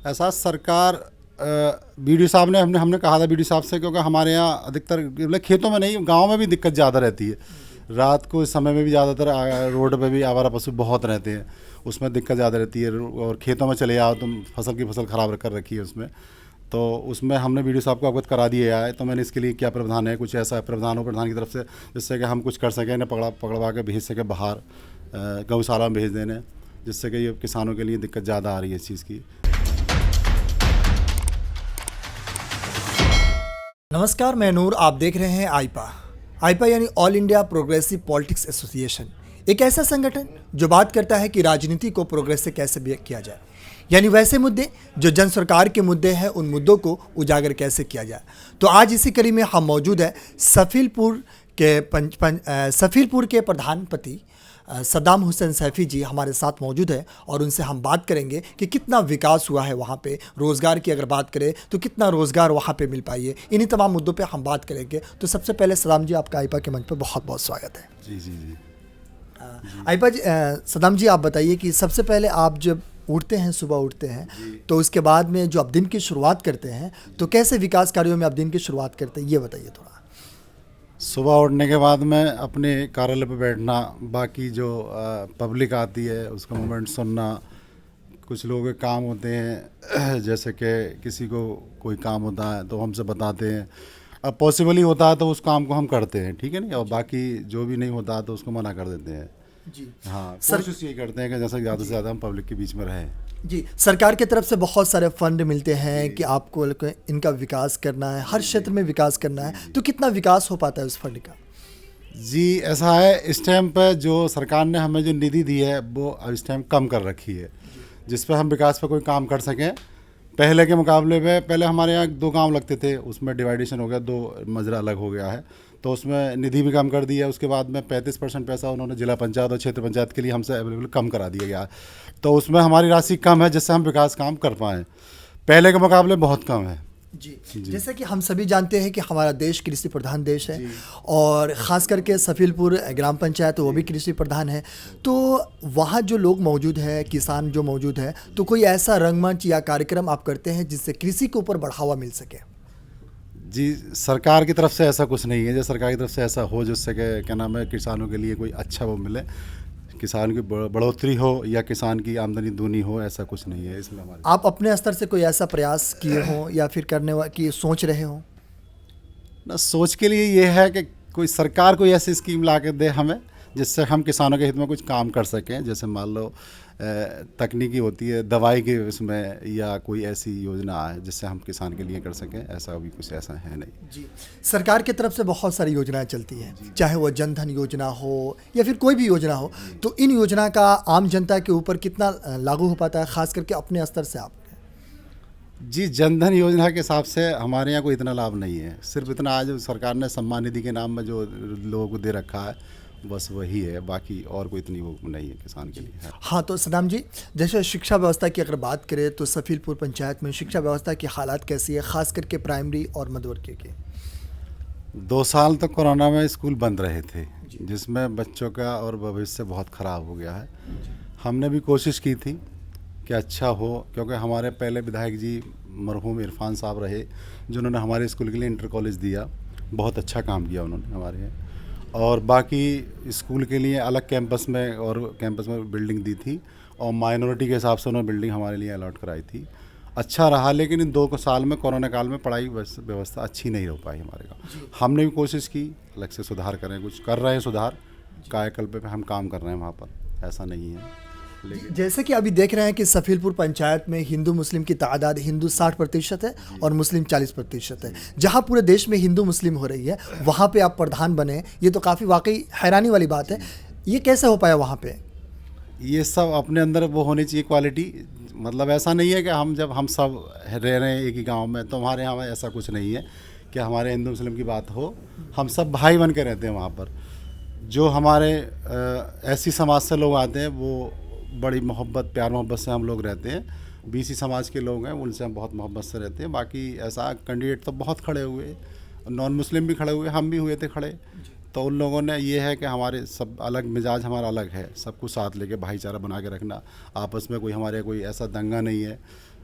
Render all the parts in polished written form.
ऐसा सरकार बीडीओ साहब ने हमने कहा था बीडीओ साहब से, क्योंकि हमारे यहाँ अधिकतर मतलब खेतों में नहीं, गांव में भी दिक्कत ज़्यादा रहती है। रात को इस समय में भी ज़्यादातर रोड पे भी आवारा पशु बहुत रहते हैं, उसमें दिक्कत ज़्यादा रहती है। और खेतों में चले आओ तुम, फसल ख़राब कर रखी है उसमें, तो उसमें हमने बीडीओ साहब को अवगत करा दिया है। तो मैंने इसके लिए क्या प्रावधान है, कुछ ऐसा प्रावधान हो प्रधान की तरफ से, जिससे कि हम कुछ कर सकें, इन्हें पकड़वा के भेज सकें बाहर गौशाला में भेज देने, जिससे कि ये किसानों के लिए दिक्कत ज़्यादा आ रही है इस चीज़ की। नमस्कार, मैं नूर, आप देख रहे हैं आईपा यानी all India progressive politics association, एक ऐसा संगठन जो बात करता है कि राजनीति को प्रोग्रेस से कैसे किया जाए, यानी वैसे मुद्दे जो जन सरकार के मुद्दे हैं, उन मुद्दों को उजागर कैसे किया जाए। तो आज इसी कड़ी में हम मौजूद हैं सफीलपुर के प्रधानपति सद्दाम हुसैन सैफी जी हमारे साथ मौजूद है और उनसे हम बात करेंगे कि कितना विकास हुआ है वहाँ पे। रोज़गार की अगर बात करें तो कितना रोज़गार वहाँ पे मिल पाई है, इन्हीं तमाम मुद्दों पे हम बात करेंगे। तो सबसे पहले सद्दाम जी, आपका आईपा के मंच पे बहुत बहुत स्वागत है। जी जी जी। आईपा जी, सद्दाम जी आप बताइए कि सबसे पहले आप जब उठते हैं, सुबह उठते हैं, तो उसके बाद में जो आप दिन की शुरुआत करते हैं, तो कैसे विकास कार्यों में आप दिन की शुरुआत करते हैं, ये बताइए थोड़ा। सुबह उठने के बाद में अपने कार्यालय पे बैठना, बाकी जो पब्लिक आती है उसका मूवमेंट सुनना, कुछ लोगों के काम होते हैं जैसे कि किसी को कोई काम होता है तो हमसे बताते हैं, अब पॉसिबल ही होता है तो उस काम को हम करते हैं, ठीक है नहीं, और बाकी जो भी नहीं होता तो उसको मना कर देते हैं जी हाँ। कोशिश ये करते हैं कि जैसे ज़्यादा से ज़्यादा हम पब्लिक के बीच में रहें। जी, सरकार की तरफ से बहुत सारे फंड मिलते हैं कि आपको इनका विकास करना है, हर क्षेत्र में विकास करना है, तो कितना विकास हो पाता है उस फंड का? जी ऐसा है, इस टाइम पर जो सरकार ने हमें जो निधि दी है वो इस टाइम कम कर रखी है, जिस पर हम विकास पर कोई काम कर सकें। पहले के मुकाबले में पहले हमारे यहाँ 2 गांव लगते थे, उसमें डिवाइडेशन हो गया, 2 मजरा अलग हो गया है, तो उसमें निधि भी कम कर दी है। उसके बाद में 35% पैसा उन्होंने जिला पंचायत और क्षेत्र पंचायत के लिए हमसे अवेलेबल कम करा दिया गया है, तो उसमें हमारी राशि कम है, जिससे हम विकास काम कर पाएँ। पहले के मुकाबले बहुत कम है। जी, जैसे कि हम सभी जानते हैं कि हमारा देश कृषि प्रधान देश है और ख़ास करके सफीलपुर ग्राम पंचायत वो भी कृषि प्रधान है, तो वहाँ जो लोग मौजूद हैं, किसान जो मौजूद है, तो कोई ऐसा रंगमंच या कार्यक्रम आप करते हैं जिससे कृषि के ऊपर बढ़ावा मिल सके? जी सरकार की तरफ से ऐसा कुछ नहीं है, जो सरकार की तरफ से ऐसा हो जिससे कि क्या नाम है, किसानों के लिए कोई अच्छा वो मिले, किसान की बढ़ोतरी हो या किसान की आमदनी दूनी हो, ऐसा कुछ नहीं है इसमें हमारे। आप अपने स्तर से कोई ऐसा प्रयास किए हों या फिर करने की सोच रहे हो? ना, सोच के लिए ये है कि कोई सरकार कोई ऐसी स्कीम ला के दे हमें, जिससे हम किसानों के हित में कुछ काम कर सकें। जैसे मान लो तकनीकी होती है दवाई के उसमें, या कोई ऐसी योजना है जिससे हम किसान के लिए कर सकें, ऐसा अभी कुछ ऐसा है नहीं। जी, सरकार की तरफ से बहुत सारी योजनाएं चलती हैं, चाहे वो जनधन योजना हो या फिर कोई भी योजना हो, तो इन योजना का आम जनता के ऊपर कितना लागू हो पाता है, खास करके अपने स्तर से आप? जी जनधन योजना के हिसाब से हमारे यहाँ कोई इतना लाभ नहीं है, सिर्फ इतना आज सरकार ने सम्मान निधि के नाम में जो लोगों को दे रखा है बस वही है, बाकी और कोई इतनी वो नहीं है किसान के लिए। हाँ, तो सद्दाम जी, जैसे शिक्षा व्यवस्था की अगर बात करें तो सफीलपुर पंचायत में शिक्षा व्यवस्था की हालात कैसी है, खास करके प्राइमरी और मध्यवर्गीय के? 2 साल तक कोरोना में स्कूल बंद रहे थे, जिसमें बच्चों का और भविष्य बहुत ख़राब हो गया है। हमने भी कोशिश की थी कि अच्छा हो, क्योंकि हमारे पहले विधायक जी मरहूम इरफान साहब रहे, जिन्होंने हमारे स्कूल के लिए इंटर कॉलेज दिया, बहुत अच्छा काम किया उन्होंने हमारे यहाँ, और बाकी स्कूल के लिए अलग कैंपस में बिल्डिंग दी थी, और माइनॉरिटी के हिसाब से उन्होंने बिल्डिंग हमारे लिए अलॉट कराई थी। अच्छा रहा, लेकिन इन 2 साल में कोरोना काल में पढ़ाई व्यवस्था अच्छी नहीं हो पाई हमारे गाँव। हमने भी कोशिश की अलग से सुधार करें, कुछ कर रहे हैं सुधार, कायाकल्प पे हम काम कर रहे हैं वहाँ पर, ऐसा नहीं है। जैसे कि अभी देख रहे हैं कि सफीलपुर पंचायत में हिंदू मुस्लिम की तादाद, हिंदू 60% है और मुस्लिम 40% है। जहां पूरे देश में हिंदू मुस्लिम हो रही है, वहां पे आप प्रधान बने, ये तो काफ़ी वाकई हैरानी वाली बात है। ये कैसे हो पाया वहां पे? ये सब अपने अंदर वो होनी चाहिए क्वालिटी, मतलब ऐसा नहीं है कि हम सब रह रहे हैं एक ही गाँव में, तो हमारे यहाँ ऐसा कुछ नहीं है कि हमारे हिंदू मुस्लिम की बात हो, हम सब भाई बन के रहते हैं वहाँ पर। जो हमारे ऐसी समाज से लोग आते हैं वो बड़ी मोहब्बत, प्यार मोहब्बत से हम लोग रहते हैं। बीसी समाज के लोग हैं, उनसे हम बहुत मोहब्बत से रहते हैं। बाकी ऐसा कैंडिडेट तो बहुत खड़े हुए, नॉन मुस्लिम भी खड़े हुए, हम भी हुए थे खड़े, तो उन लोगों ने ये है कि हमारे सब अलग मिजाज हमारा अलग है, सबको साथ लेके भाईचारा बना के रखना, आपस में कोई हमारे कोई ऐसा दंगा नहीं है,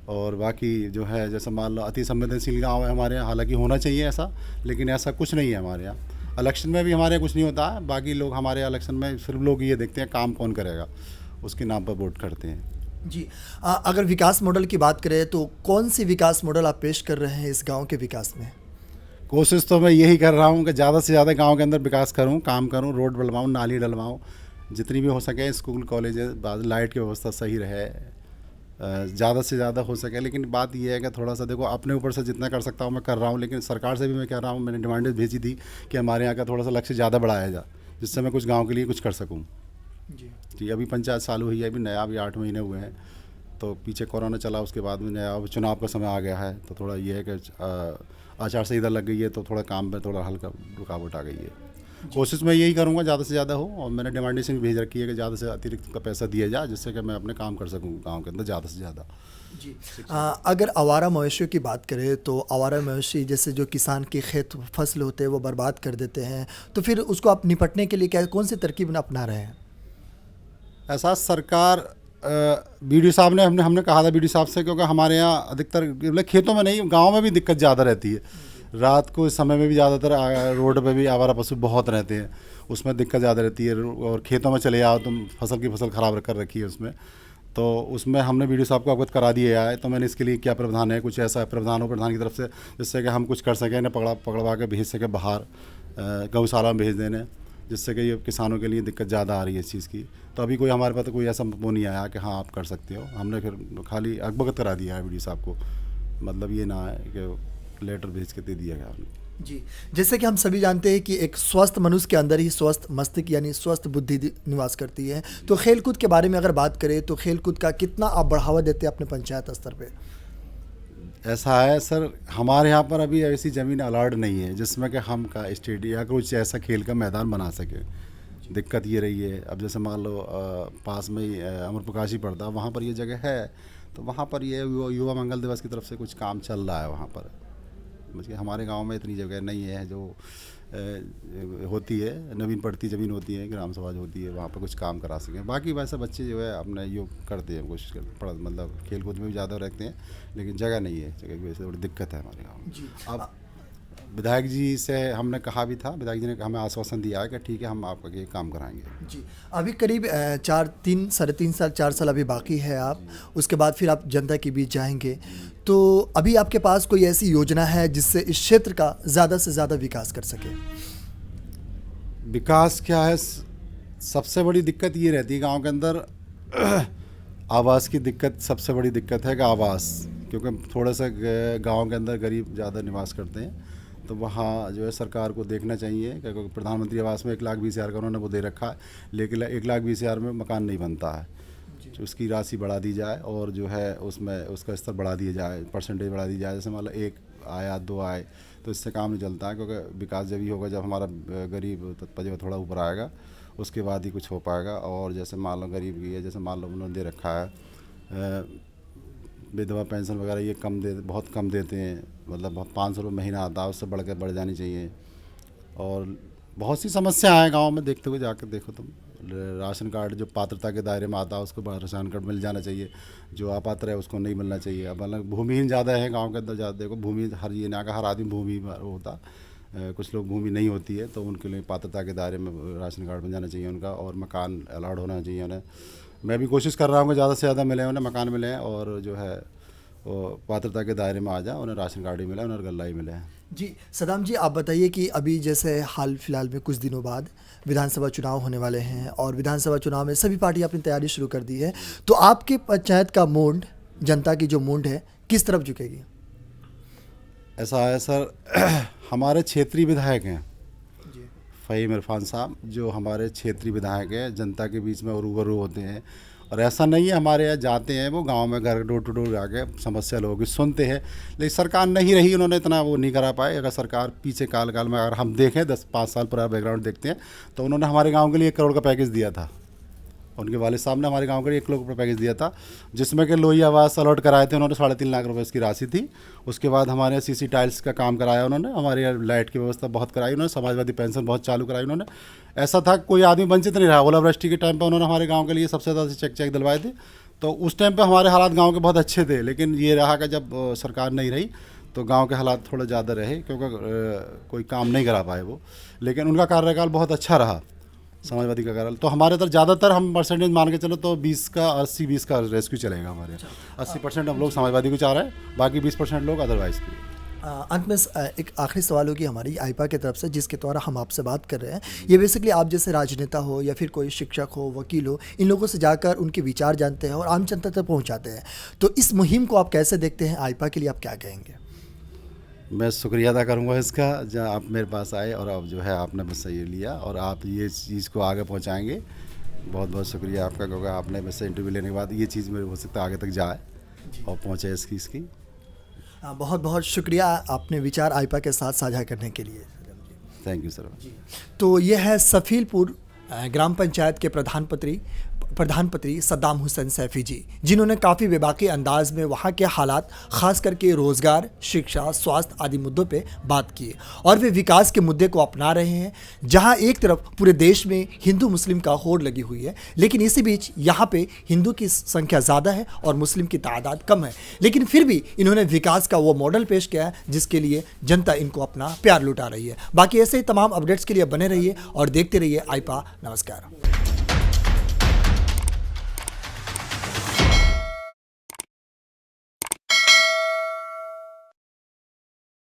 और बाकी जो है जैसे मान लो अति संवेदनशील गांव है हमारे यहाँ, हालांकि होना चाहिए ऐसा, लेकिन ऐसा कुछ नहीं है हमारे यहाँ। इलेक्शन में भी हमारे यहाँ कुछ नहीं होता है। बाकी लोग हमारे यहाँ इलेक्शन में सिर्फ लोग ये देखते हैं काम कौन करेगा, उसके नाम पर वोट करते हैं। जी। अगर विकास मॉडल की बात करें तो कौन सी विकास मॉडल आप पेश कर रहे हैं इस गांव के विकास में? कोशिश तो मैं यही कर रहा हूँ कि ज़्यादा से ज़्यादा गांव के अंदर विकास करूँ, काम करूँ, रोड डलवाऊँ, नाली डलवाऊँ, जितनी भी हो सके, स्कूल कॉलेज, लाइट की व्यवस्था सही रहे, ज़्यादा से ज़्यादा हो सके। लेकिन बात यह है कि थोड़ा सा देखो, अपने ऊपर से जितना कर सकता हूँ मैं कर रहा हूँ, लेकिन सरकार से भी मैं कह रहा हूँ, मैंने डिमांडें भेजी थी कि हमारे यहाँ का थोड़ा सा लक्ष्य ज़्यादा बढ़ाया जाए, जिससे मैं कुछ गाँव के लिए कुछ कर सकूँ। जी, अभी पंचायत चालू हुई है, अभी नया, अभी 8 महीने हुए हैं, तो पीछे कोरोना चला, उसके बाद में नया अब चुनाव का समय आ गया है, तो थोड़ा ये है कि आचार संहिता लग गई है, तो थोड़ा काम में थोड़ा हल्का रुकावट आ गई है। कोशिश मैं यही करूँगा ज़्यादा से ज़्यादा हो, और मैंने डिमांडेशन भी भेज रखी है कि ज़्यादा से अतिरिक्त का पैसा दिया जाए, जिससे कि मैं अपने काम कर सकूँ गाँव के अंदर ज़्यादा से ज़्यादा। जी। अगर आवारा मवेशियों की बात करें तो आवारा मवेशी जैसे जो किसान के खेत फसल होते हैं वो बर्बाद कर देते हैं, तो फिर उसको आप निपटने के लिए क्या कौन सी तरकीब अपना रहे हैं? ऐसा सरकार बीडीओ साहब ने हमने कहा था बीडीओ साहब से, क्योंकि हमारे यहाँ अधिकतर मतलब खेतों में नहीं, गांव में भी दिक्कत ज़्यादा रहती है। रात को इस समय में भी ज़्यादातर रोड पे भी आवारा पशु बहुत रहते हैं, उसमें दिक्कत ज़्यादा रहती है। और खेतों में चले जाओ तुम, फसल ख़राब कर रखी है उसमें, तो उसमें हमने बीडीओ साहब को अवगत करा दिया है। तो मैंने इसके लिए क्या प्रावधान है, कुछ ऐसा प्रावधान हो प्रधान की तरफ से, जिससे कि हम कुछ कर सकें, इन्हें पकड़वा के भेज सकें बाहर, गौशाला में भेज देने, जिससे कि ये किसानों के लिए दिक्कत ज़्यादा आ रही है इस चीज़ की। तो अभी कोई हमारे पास तो कोई ऐसा वो नहीं आया कि हाँ आप कर सकते हो। हमने फिर खाली अवगत करा दिया है बीडीओ साहब को, मतलब ये ना है कि लेटर भेज के दे दिया गया हमने। जी। जैसे कि हम सभी जानते हैं कि एक स्वस्थ मनुष्य के अंदर ही स्वस्थ मस्तिष्क यानी स्वस्थ बुद्धि निवास करती है, तो खेलकूद के बारे में अगर बात करें तो खेलकूद का कितना आप बढ़ावा देते हैं अपने पंचायत स्तर पे? ऐसा है सर, हमारे यहाँ पर अभी ऐसी ज़मीन अलॉट नहीं है जिसमें कि हम का स्टेडियम या कुछ ऐसा खेल का मैदान बना सके। दिक्कत ये रही है, अब जैसे मान लो पास में ही अमर प्रकाश ही पड़ता, वहाँ पर ये जगह है, तो वहाँ पर ये युवा मंगल दिवस की तरफ से कुछ काम चल रहा है वहाँ पर। मुझे हमारे गांव में इतनी जगह नहीं है जो होती है, नवीन पड़ती ज़मीन होती है, ग्राम सभा जो होती है, वहाँ पर कुछ काम करा सकें। बाकी वैसे बच्चे जो है अपने योग करते हैं, कोशिश करते पढ़ मतलब खेल कूद में भी ज़्यादा रहते हैं, लेकिन जगह नहीं है, जगह की वजह से थोड़ी दिक्कत है हमारे गाँव में। अब विधायक जी से हमने कहा भी था, विधायक जी ने हमें आश्वासन दिया है कि ठीक है हम आपका ये काम कराएंगे। जी। अभी करीब 3 साल 4 साल अभी बाकी है, आप उसके बाद फिर आप जनता के बीच जाएंगे, तो अभी आपके पास कोई ऐसी योजना है जिससे इस क्षेत्र का ज़्यादा से ज़्यादा विकास कर सके? विकास क्या है, सबसे बड़ी दिक्कत ये रहती है गांव के अंदर आवास की दिक्कत। सबसे बड़ी दिक्कत है कि आवास, क्योंकि थोड़ा सा गांव के अंदर गरीब ज़्यादा निवास करते हैं, तो वहाँ जो है सरकार को देखना चाहिए, क्योंकि प्रधानमंत्री आवास में 1,20,000 का उन्होंने वो दे रखा है, लेकिन 1,20,000 में मकान नहीं बनता है। तो उसकी राशि बढ़ा दी जाए और जो है उसमें उसका स्तर बढ़ा दिया जाए, परसेंटेज बढ़ा दी जाए। जैसे मान लो 1 आया 2 आए तो इससे काम नहीं चलता है, क्योंकि विकास जब ही होगा जब हमारा गरीब तबका थोड़ा ऊपर आएगा, उसके बाद ही कुछ हो पाएगा। और जैसे मान लो गरीब की है, जैसे मान लो उन्होंने दे रखा है विधवा पेंशन वगैरह, ये बहुत कम देते हैं, मतलब 500 रुपये महीना आता है, उससे बढ़ जानी चाहिए। और बहुत सी समस्या है गांव में, देखते हुए जाकर देखो तुम। राशन कार्ड जो पात्रता के दायरे में आता है उसको राशन कार्ड मिल जाना चाहिए, जो अपात्र है उसको नहीं मिलना चाहिए। अब मतलब भूमिहीन ज़्यादा है गांव के अंदर, ज़्यादा देखो भूमि हर ये ना का हर आदमी भूमि होता, कुछ लोग भूमि नहीं होती है, तो उनके लिए पात्रता के दायरे में राशन कार्ड मिल जाना चाहिए उनका, और मकान अलाउड होना चाहिए उन्हें। मैं भी कोशिश कर रहा हूँ कि ज़्यादा से ज़्यादा मिले उन्हें, मकान मिले, और जो है वो पात्रता के दायरे में आ जाए, उन्हें राशन कार्ड ही मिले, उन्हें गल्ला ही मिले। जी। सदाम जी, आप बताइए कि अभी जैसे हाल फिलहाल में कुछ दिनों बाद विधानसभा चुनाव होने वाले हैं, और विधानसभा चुनाव में सभी पार्टी अपनी तैयारी शुरू कर दी है, तो आपके पंचायत का मूड, जनता की जो मूड है, किस तरफ झुकेगी? ऐसा है सर, हमारे क्षेत्रीय विधायक हैं फ़हीम इरफान साहब, जो हमारे क्षेत्रीय विधायक हैं, जनता के बीच में रूबरू होते हैं। और ऐसा नहीं है हमारे यहाँ जाते हैं वो गांव में, घर डोर टू डोर जाके समस्या लोगों की सुनते हैं, लेकिन सरकार नहीं रही, उन्होंने इतना वो नहीं करा पाए। अगर सरकार पीछे काल में अगर हम देखें 10-5 साल पुराना बैकग्राउंड देखते हैं, तो उन्होंने हमारे गाँव के लिए 1 करोड़ का पैकेज दिया था। उनके वालिद साहब ने हमारे गांव के लिए 1 करोड़ का पैकेज दिया था, जिसमें कि लोही आवास अलॉट कराए थे उन्होंने, 3.5 लाख रुपए इसकी राशि थी। उसके बाद हमारे सीसी टाइल्स का काम कराया उन्होंने, हमारे यहाँ लाइट की व्यवस्था बहुत कराई उन्होंने, समाजवादी पेंशन बहुत चालू कराई उन्होंने। ऐसा था कोई आदमी वंचित नहीं रहा। ओलावृष्टि के टाइम पर उन्होंने हमारे गाँव के लिए सबसे ज़्यादा चेक दिलवाए थे, तो उस टाइम पे हमारे हालात गांव के बहुत अच्छे थे, लेकिन ये रहा कि जब सरकार नहीं रही तो गांव के हालात थोड़ा ज़्यादा रहे, क्योंकि कोई काम नहीं करा पाए वो। लेकिन उनका कार्यकाल बहुत अच्छा रहा, समाजवादी का कार्यकाल। तो हमारे तरफ ज़्यादातर हम परसेंटेज मान के चलो तो 20 का 80-20 का रेस्क्यू चलेगा हमारे। 80% हम लोग समाजवादी को चाह रहे हैं, बाकी 20% लोग अदरवाइज की। अंत में एक आखिरी सवाल होगी हमारी आईपा की तरफ से, जिसके द्वारा हम आपसे बात कर रहे हैं। ये बेसिकली आप जैसे राजनेता हो या फिर कोई शिक्षक हो, वकील हो, इन लोगों से जाकर उनके विचार जानते हैं और आम जनता तक पहुंचाते हैं। तो इस मुहिम को आप कैसे देखते हैं? आईपा के लिए आप क्या कहेंगे? मैं शुक्रिया अदा करूंगा इसका, जब आप मेरे पास आए और अब जो है आपने मुझसे ये लिया और आप ये चीज़ को आगे पहुंचाएंगे। बहुत बहुत शुक्रिया आपका, क्योंकि आपने मुझसे इंटरव्यू लेने के बाद ये चीज़ मेरे हो सकता है आगे तक जाए और पहुंचे इसकी। बहुत बहुत शुक्रिया आपने विचार आईपा के साथ साझा करने के लिए। Thank you sir. तो यह है सफीलपुर ग्राम पंचायत के प्रधानपति सद्दाम हुसैन सैफी जी, जिन्होंने काफ़ी बेबाकी अंदाज में वहाँ के हालात, खास करके रोज़गार, शिक्षा, स्वास्थ्य आदि मुद्दों पे बात की। और वे विकास के मुद्दे को अपना रहे हैं, जहाँ एक तरफ पूरे देश में हिंदू मुस्लिम का होड़ लगी हुई है, लेकिन इसी बीच यहाँ पे हिंदू की संख्या ज़्यादा है और मुस्लिम की तादाद कम है। लेकिन फिर भी इन्होंने विकास का वो मॉडल पेश किया है जिसके लिए जनता इनको अपना प्यार लुटा रही है। बाकी ऐसे ही तमाम अपडेट्स के लिए बने रहिए और देखते रहिए आईपा। नमस्कार।